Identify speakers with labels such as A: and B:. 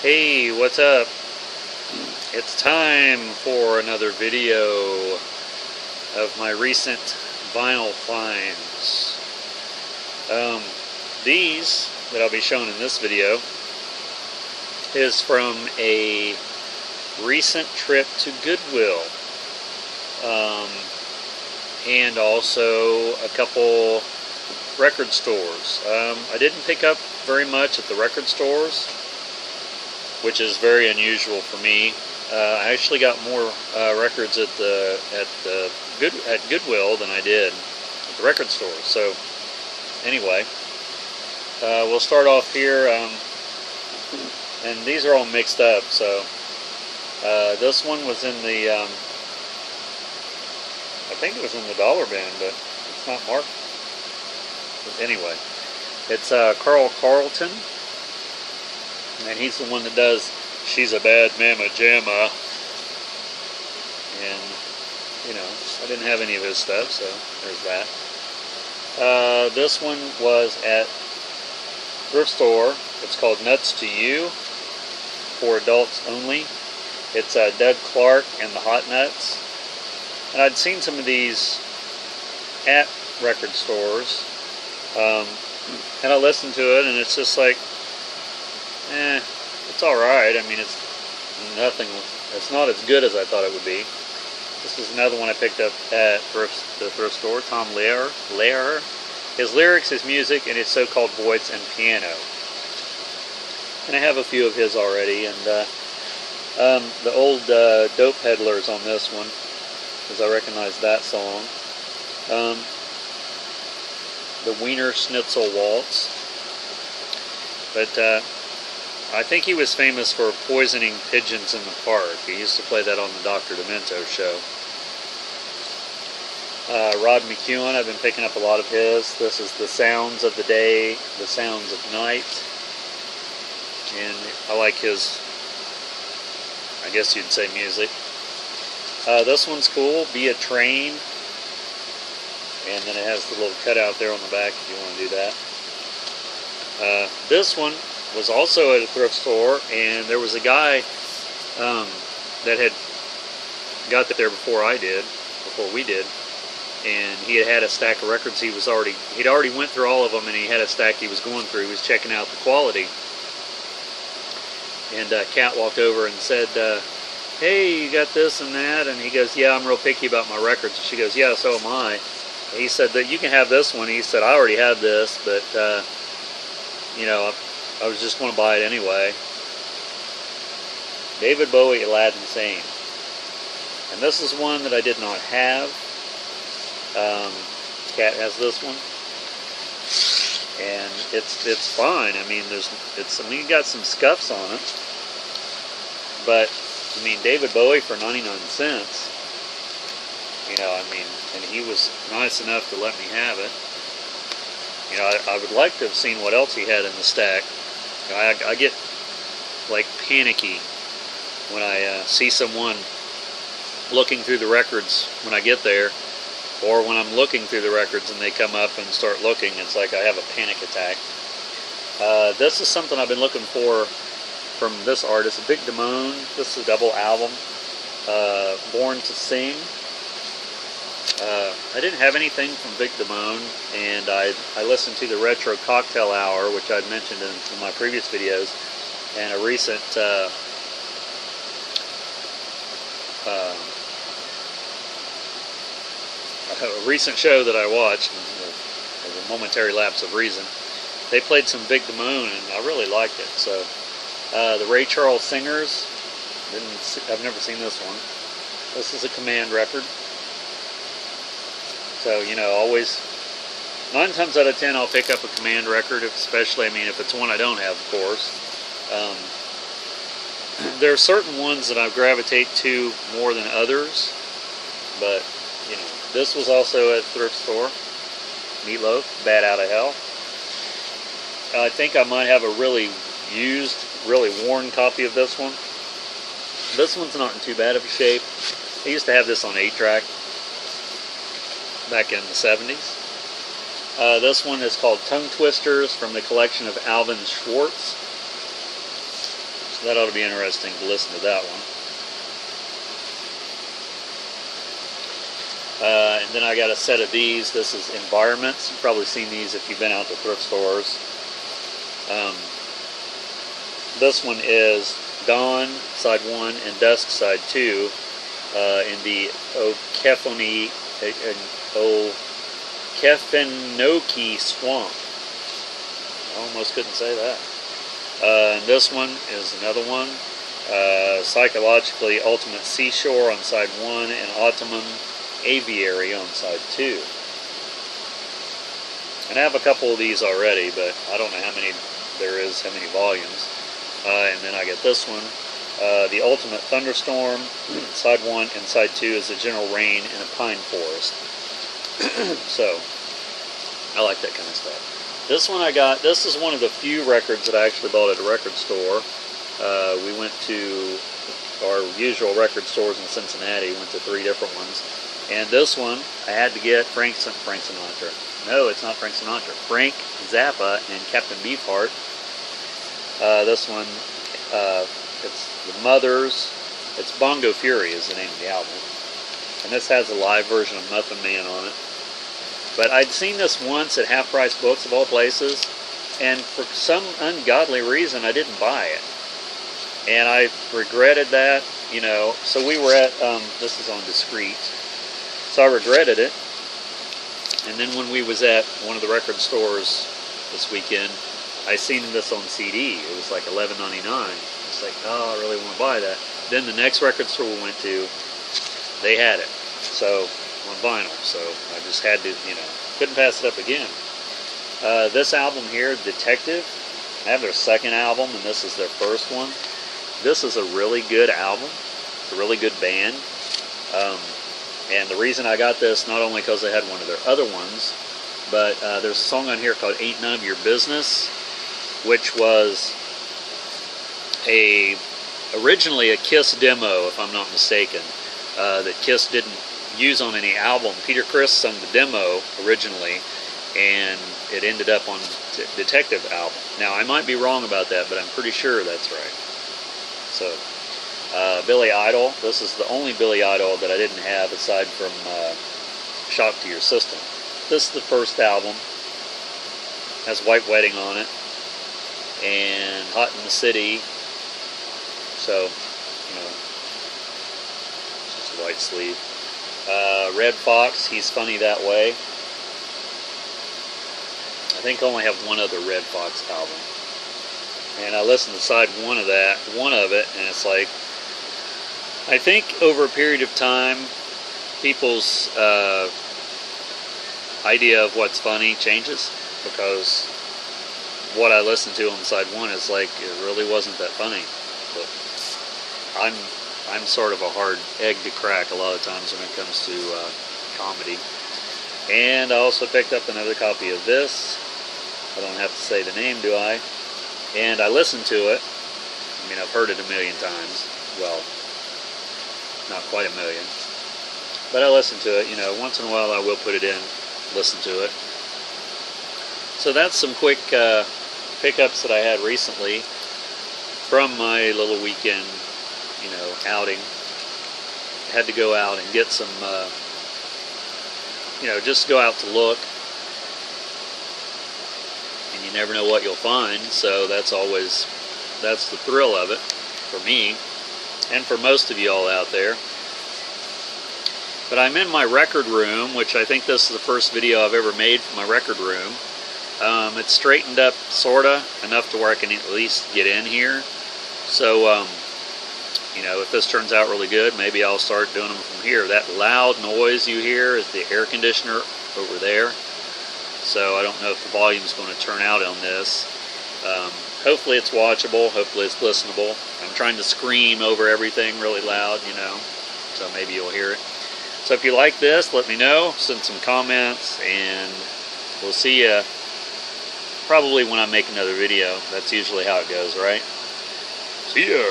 A: Hey, what's up? It's time for another video of my recent vinyl finds. These that I'll be showing in this video is from a recent trip to Goodwil, and also a couple record stores. I didn't pick up very much at the record stores, which is very unusual for me. I actually got more records at Goodwill than I did at the record store. So anyway, we'll start off here, and these are all mixed up. So this one was in the, I think it was in the dollar bin, but it's not marked. But anyway, it's Carl Carlton. And he's the one that does She's a Bad Mama Jamma. And, you know, I didn't have any of his stuff, so there's that. This one was at thrift store. It's called Nuts to You, for adults only. It's Doug Clark and the Hot Nuts. And I'd seen some of these at record stores. And I listened to it, and it's just like, it's alright. I mean, it's nothing, it's not as good as I thought it would be. This is another one I picked up at the thrift store, Tom Lehrer. His lyrics, his music, and his so-called voice and piano. And I have a few of his already, and the old Dope Peddlers on this one, because I recognize that song. The Wiener Schnitzel Waltz. But I think he was famous for poisoning pigeons in the park. He used to play that on the Dr. Demento show. Rod McEwen, I've been picking up a lot of his. This is The Sounds of the Day, The Sounds of Night. And I like his, I guess you'd say, music. This one's cool, Be a Train. And then it has the little cutout there on the back if you want to do that. This one was also at a thrift store, and there was a guy that had got there before we did, and he had a stack of records. He'd already went through all of them, and he had a stack he was going through. He was checking out the quality, and Kat walked over and said, "Hey, you got this and that?" And he goes, "Yeah, I'm real picky about my records." And she goes, "Yeah, so am I." And he said that you can have this one. He said, "I already have this, but you know, I was just going to buy it anyway." David Bowie, Aladdin Sane. And this is one that I did not have. Kat has this one, and it's fine. I mean, it got some scuffs on it, but I mean, David Bowie for 99 cents. You know, I mean, and he was nice enough to let me have it. You know, I would like to have seen what else he had in the stack. You know, I get like panicky when I see someone looking through the records when I get there, or when I'm looking through the records and they come up and start looking. It's like I have a panic attack. This is something I've been looking for from this artist, Vic Damone. This is a double album, Born to Sing. I didn't have anything from Vic Damone, and I listened to the Retro Cocktail Hour, which I'd mentioned in some of my previous videos, and a recent show that I watched, as a momentary lapse of reason. They played some Vic Damone, and I really liked it. So the Ray Charles Singers, I've never seen this one. This is a Command record. So, you know, always, 9 times out of 10, I'll pick up a Command record, especially, I mean, if it's one I don't have, of course. There are certain ones that I gravitate to more than others, but, you know, this was also at a thrift store. Meatloaf, Bad Out of Hell. I think I might have a really used, really worn copy of this one. This one's not in too bad of a shape. I used to have this on 8-track. Back in the 70s. This one is called Tongue Twisters, from the collection of Alvin Schwartz. So that ought to be interesting to listen to that one. And then I got a set of these. This is Environments. You've probably seen these if you've been out to thrift stores. This one is Dawn side 1 and Dusk side 2 in the Okefenokee Swamp. I almost couldn't say that. And this one is another one. Psychologically Ultimate Seashore on side 1 and Autumn Aviary on side 2. And I have a couple of these already, but I don't know how many there is, how many volumes. And then I get this one. The Ultimate Thunderstorm, side 1 and side 2 is a gentle rain in a pine forest. So, I like that kind of stuff. This one I got, this is one of the few records that I actually bought at a record store. We went to our usual record stores in Cincinnati, went to 3 different ones. And this one, I had to get Frank Sinatra. No, it's not Frank Sinatra. Frank Zappa and Captain Beefheart. This one, it's the Mothers. It's Bongo Fury is the name of the album. And this has a live version of Muffin Man on it. But I'd seen this once at Half Price Books of all places, and for some ungodly reason I didn't buy it. And I regretted that, you know. So we were at, this is on Discreet. So I regretted it. And then when we was at one of the record stores this weekend, I seen this on CD. It was like $11.99. It's like, oh, I really want to buy that. Then the next record store we went to, they had it. So, on vinyl. So I just had to, you know, couldn't pass it up again. This album here, Detective, I have their second album, and this is their first one. This is a really good album. It's a really good band. And the reason I got this, not only because they had one of their other ones, but there's a song on here called Ain't None of Your Business, which was originally a Kiss demo, if I'm not mistaken, that Kiss didn't use on any album. Peter Criss sung the demo originally, and it ended up on Detective album. Now, I might be wrong about that, but I'm pretty sure that's right. So, Billy Idol. This is the only Billy Idol that I didn't have aside from Shock to Your System. This is the first album. Has White Wedding on it. And Hot in the City. So, you know, it's just a white sleeve. Red Fox, He's Funny That Way. I think I only have one other Red Fox album. And I listened to side 1 of it, and it's like, I think over a period of time, people's idea of what's funny changes, because what I listened to on side 1 is like, it really wasn't that funny. But I'm sort of a hard egg to crack a lot of times when it comes to comedy. And I also picked up another copy of this. I don't have to say the name, do I? And I listened to it. I mean, I've heard it a million times. Well, not quite a million. But I listen to it, you know, once in a while I will put it in, listen to it. So that's some quick pickups that I had recently from my little weekend, you know, outing. I had to go out and get some, you know, just go out to look. And you never know what you'll find, so that's the thrill of it for me. And for most of you all out there. But I'm in my record room, which I think this is the first video I've ever made from my record room. It's straightened up, sorta, enough to where I can at least get in here. So, you know, if this turns out really good, maybe I'll start doing them from here. That loud noise you hear is the air conditioner over there. So I don't know if the volume's going to turn out on this. Hopefully it's watchable, hopefully it's listenable. I'm trying to scream over everything really loud, you know, so maybe you'll hear it. So if you like this, let me know, send some comments, and we'll see you probably when I make another video. That's usually how it goes, right? See ya!